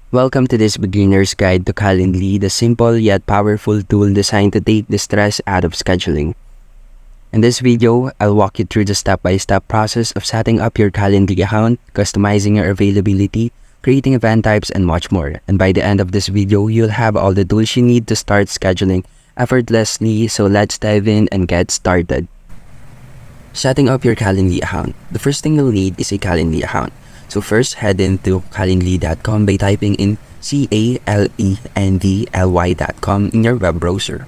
Welcome to this beginner's guide to Calendly, the simple yet powerful tool designed to take the stress out of scheduling. In this video, I'll walk you through the step-by-step process of setting up your Calendly account, customizing your availability, creating event types, and much more. And by the end of this video, you'll have all the tools you need to start scheduling effortlessly. So let's dive in and get started. Setting up your Calendly account. The first thing you'll need is a Calendly account. So first, head into calendly.com by typing in calendly.com in your web browser.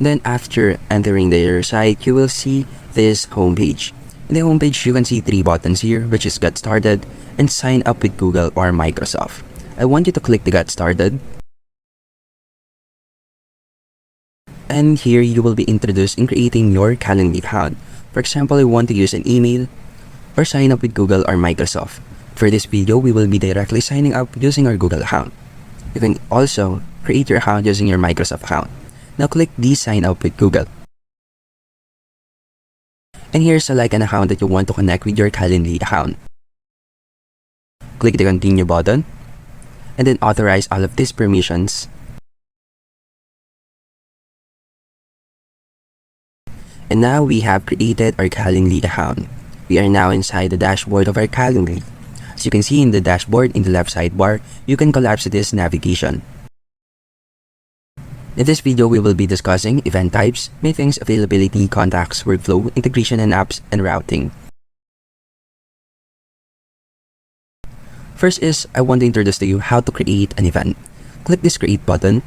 Then after entering their site, you will see this homepage. In the homepage, you can see three buttons here, which is Get Started and Sign Up with Google or Microsoft. I want you to click the Get Started. And here you will be introduced in creating your Calendly account. For example, I want to use an email or sign up with Google or Microsoft. For this video, we will be directly signing up using our Google account. You can also create your account using your Microsoft account. Now click the sign up with Google. And here select an account that you want to connect with your Calendly account. Click the continue button and then authorize all of these permissions. And now we have created our Calendly account. We are now inside the dashboard of our Calendly. As you can see in the dashboard in the left sidebar, you can collapse this navigation. In this video, we will be discussing event types, meetings, availability, contacts, workflow, integration and apps, and routing. First is, I want to introduce to you how to create an event. Click this create button,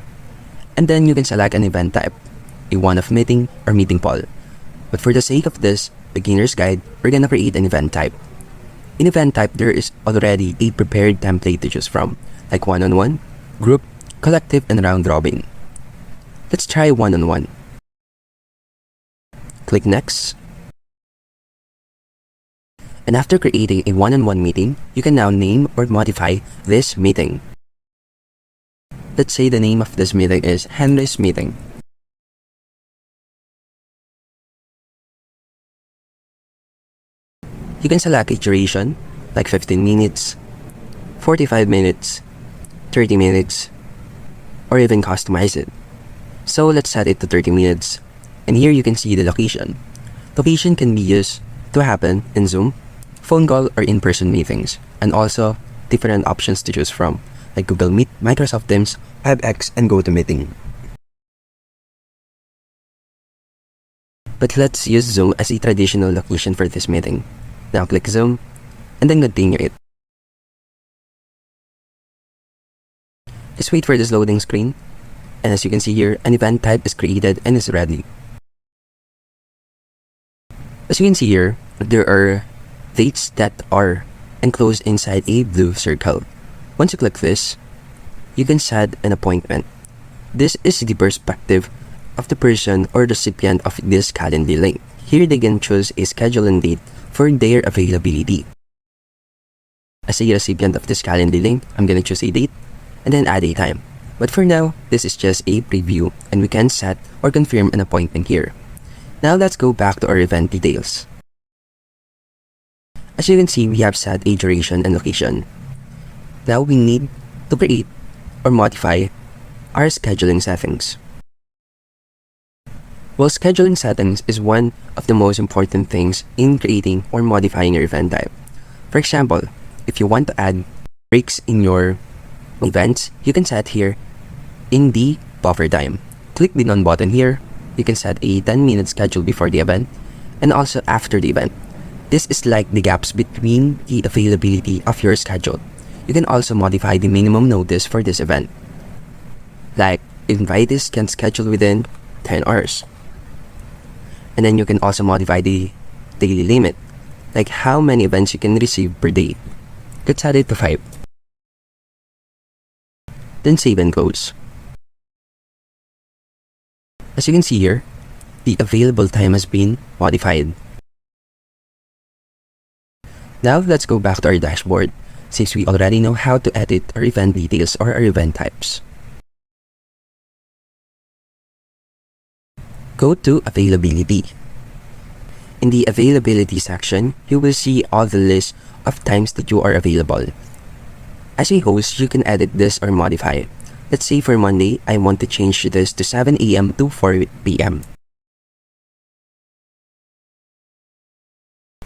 and then you can select an event type, a one-off meeting or meeting poll. But for the sake of this beginner's guide, we're gonna create an event type. In event type, there is already a prepared template to choose from, like one-on-one, group, collective, and round robin. Let's try one-on-one. Click next. And after creating a one-on-one meeting, you can now name or modify this meeting. Let's say the name of this meeting is Henry's meeting. You can select a duration, like 15 minutes, 45 minutes, 30 minutes, or even customize it. So let's set it to 30 minutes. And here you can see the location. Location can be used to happen in Zoom, phone call, or in-person meetings. And also different options to choose from, like Google Meet, Microsoft Teams, WebEx, and GoToMeeting. But let's use Zoom as a traditional location for this meeting. Now click Zoom, and then continue it. Just wait for this loading screen, and as you can see here, an event type is created and is ready. As you can see here, there are dates that are enclosed inside a blue circle. Once you click this, you can set an appointment. This is the perspective of the person or recipient of this Calendly link. Here they can choose a schedule and date for their availability. As a recipient of this Calendly link, I'm gonna choose a date and then add a time. But for now, this is just a preview and we can set or confirm an appointment here. Now let's go back to our event details. As you can see, we have set a duration and location. Now we need to create or modify our scheduling settings. Well, scheduling settings is one of the most important things in creating or modifying your event type. For example, if you want to add breaks in your events, you can set here in the buffer time. Click the None button here. You can set a 10-minute schedule before the event and also after the event. This is like the gaps between the availability of your schedule. You can also modify the minimum notice for this event. Like, invitees can schedule within 10 hours. And then you can also modify the daily limit, like how many events you can receive per day. Let's set it to 5. Then save and close. As you can see here, the available time has been modified. Now let's go back to our dashboard, since we already know how to edit our event details or our event types. Go to Availability. In the Availability section, you will see all the list of times that you are available. As a host, you can edit this or modify it. Let's say for Monday, I want to change this to 7 a.m. to 4 p.m.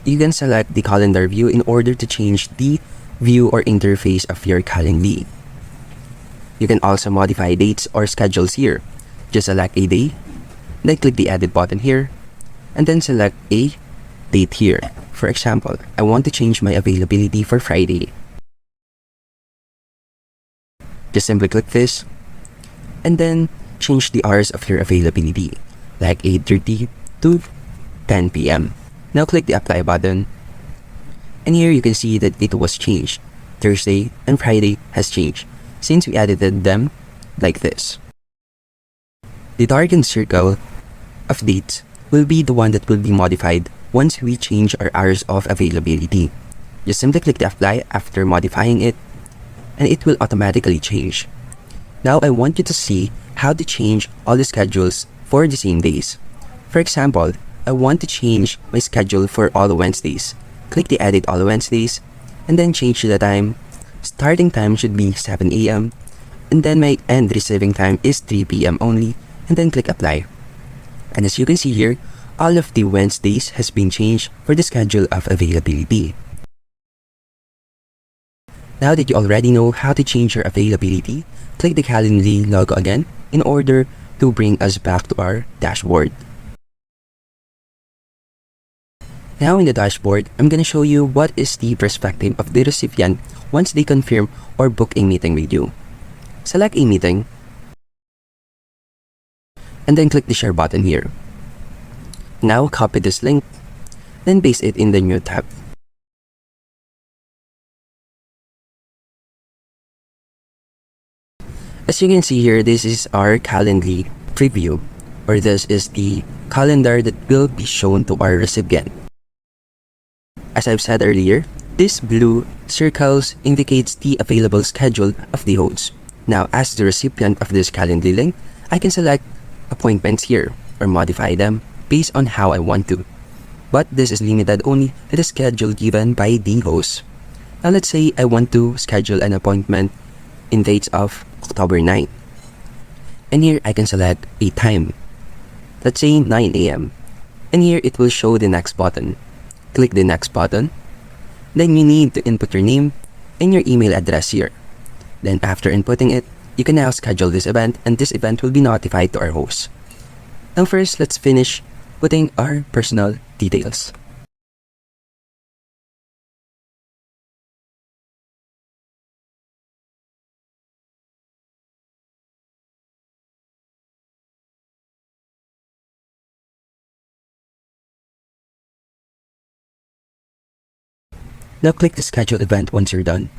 You can select the calendar view in order to change the view or interface of your Calendly. You can also modify dates or schedules here. Just select a day, then click the edit button here, and then select a date here. For example, I want to change my availability for Friday. Just simply click this, and then change the hours of your availability, like 8:30 to 10 p.m. Now click the apply button, and here you can see that it was changed. Thursday and Friday has changed, since we edited them like this. The darkened circle of dates will be the one that will be modified once we change our hours of availability. Just simply click the apply after modifying it, and it will automatically change. Now I want you to see how to change all the schedules for the same days. For example, I want to change my schedule for all Wednesdays. Click the edit all Wednesdays, and then change the time. Starting time should be 7 a.m. and then my end receiving time is 3 p.m. only, and then click apply. And as you can see here, all of the Wednesdays has been changed for the schedule of availability. Now that you already know how to change your availability, click the Calendly logo again in order to bring us back to our dashboard. Now in the dashboard, I'm going to show you what is the perspective of the recipient once they confirm or book a meeting with you. Select a meeting, and then click the share button here. Now copy this link, then paste it in the new tab. As you can see here, this is our Calendly preview, or this is the calendar that will be shown to our recipient. As I've said earlier, this blue circles indicates the available schedule of the host. Now, as the recipient of this Calendly link, I can select appointments here or modify them based on how I want to. But this is limited only to the schedule given by the host. Now, let's say I want to schedule an appointment in dates of October 9. And here I can select a time. Let's say 9 a.m. And here it will show the next button. Click the next button. Then you need to input your name and your email address here. Then after inputting it, you can now schedule this event, and this event will be notified to our host. Now first, let's finish putting our personal details. Now click the schedule event once you're done.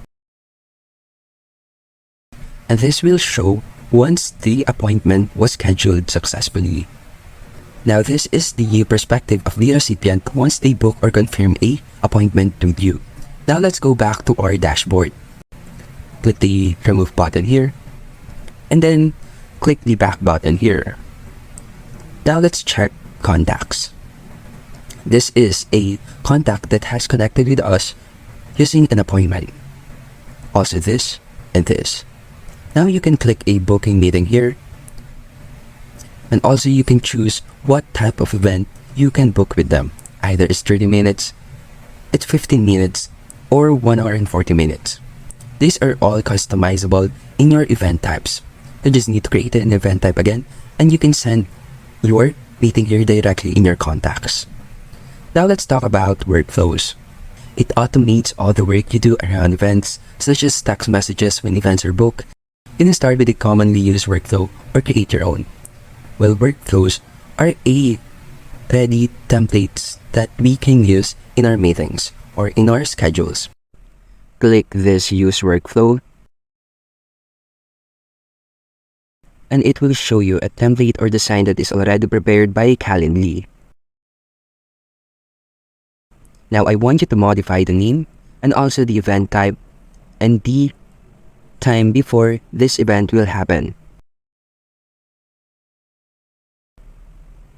And this will show once the appointment was scheduled successfully. Now this is the perspective of the recipient once they book or confirm a appointment with you. Now let's go back to our dashboard. Click the remove button here, and then click the back button here. Now let's check contacts. This is a contact that has connected with us using an appointment. Also this and this. Now you can click a booking meeting here, and also you can choose what type of event you can book with them. Either it's 30 minutes, it's 15 minutes, or 1 hour and 40 minutes. These are all customizable in your event types. You just need to create an event type again, and you can send your meeting here directly in your contacts. Now let's talk about workflows. It automates all the work you do around events, such as text messages when events are booked. You can start with a commonly used workflow or create your own. Well, workflows are a ready templates that we can use in our meetings or in our schedules. Click this use workflow, and it will show you a template or design that is already prepared by Calendly. Now I want you to modify the name and also the event type and the time before this event will happen.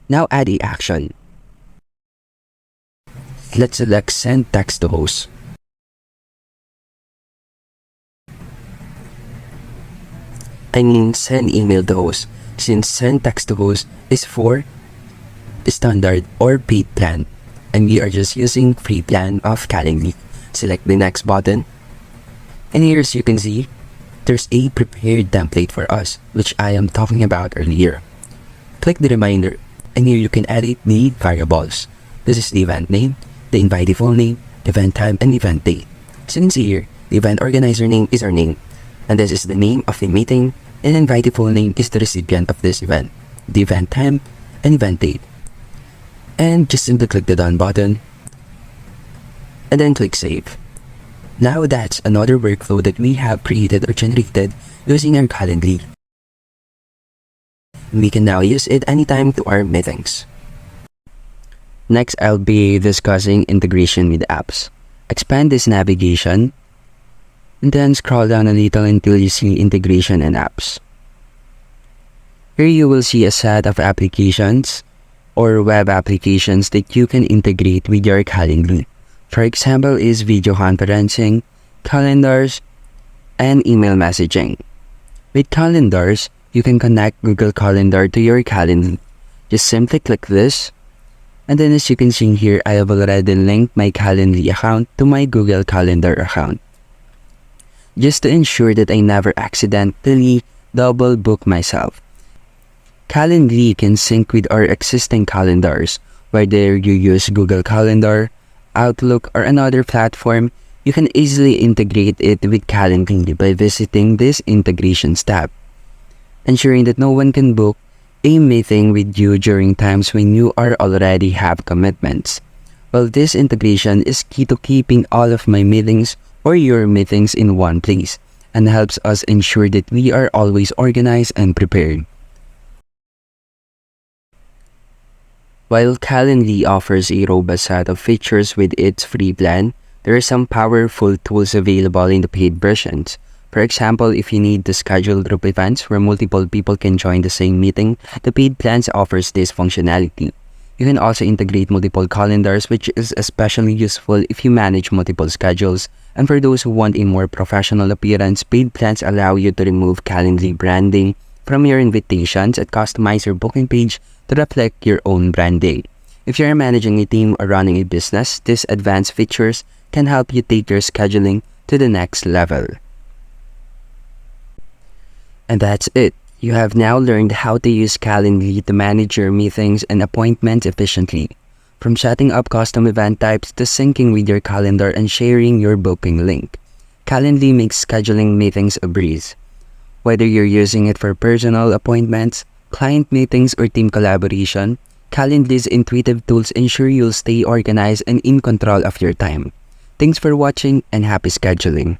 Now add a action. Let's select send text to host. send email to host, since send text to host is for standard or paid plan, and we are just using free plan of Calendly. Select the next button, and here as you can see, there's a prepared template for us, which I am talking about earlier. Click the reminder, and here you can edit the variables. This is the event name, the invitee full name, event time, and event date. So you can see here, the event organizer name is our name, and this is the name of the meeting, and invitee full name is the recipient of this event, the event time, and event date. And just simply click the done button, and then click save. Now that's another workflow that we have created or generated using our Calendly. We can now use it anytime to our meetings. Next, I'll be discussing integration with apps. Expand this navigation, and then scroll down a little until you see integration and apps. Here you will see a set of applications or web applications that you can integrate with your Calendly. For example, is video conferencing, calendars, and email messaging. With calendars, you can connect Google Calendar to your Calendly. Just simply click this, and then as you can see here, I have already linked my Calendly account to my Google Calendar account, just to ensure that I never accidentally double book myself. Calendly can sync with our existing calendars, whether you use Google Calendar, Outlook, or another platform. You can easily integrate it with Calendly by visiting this Integrations tab, ensuring that no one can book a meeting with you during times when you are already have commitments. Well, this integration is key to keeping all of my meetings or your meetings in one place, and helps us ensure that we are always organized and prepared. While Calendly offers a robust set of features with its free plan, there are some powerful tools available in the paid versions. For example, if you need to schedule group events where multiple people can join the same meeting, the paid plans offers this functionality. You can also integrate multiple calendars, which is especially useful if you manage multiple schedules. And for those who want a more professional appearance, paid plans allow you to remove Calendly branding from your invitations and customize your booking page to reflect your own branding. If you're managing a team or running a business, these advanced features can help you take your scheduling to the next level. And that's it. You have now learned how to use Calendly to manage your meetings and appointments efficiently. From setting up custom event types to syncing with your calendar and sharing your booking link, Calendly makes scheduling meetings a breeze. Whether you're using it for personal appointments, client meetings, or team collaboration, Calendly's intuitive tools ensure you'll stay organized and in control of your time. Thanks for watching, and happy scheduling!